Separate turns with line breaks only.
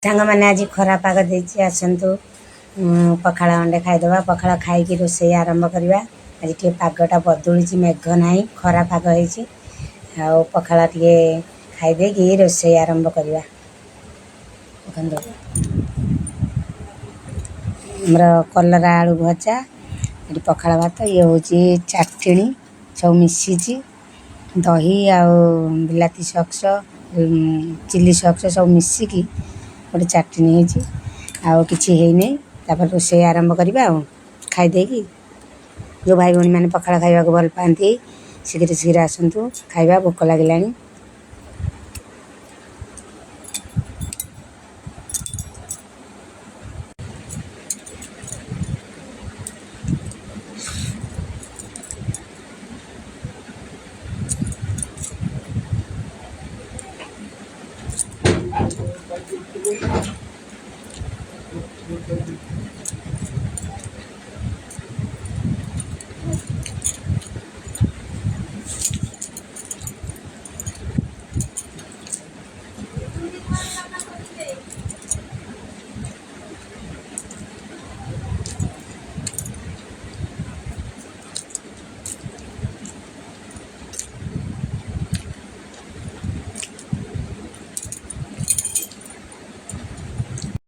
सांग मैंने आज खरा पाग देती आसतु पखाड़ अंडे खाईदे पखाड़ खाई रोसे आरंभ करवा। आज टे पागटा बदली मेघ ना खरा पाग हो पखाड़ टे खाईदे कि रोसे आरंभ करवा। आमर कलरा आलू भजा ये पखाड़ भात ये हूँ चाटणी सब मिसी दही आ बिलाती सक्स चिली सक्स सब मिसिकी गोटे चाटनी हो कि रोसे आरंभ करवा खाईदे कि जो भाई भौणी मैंने पखाड़ खाइबा भल पाती शीघ्र शीघ्र आसतु खाइबा भोक लगिला।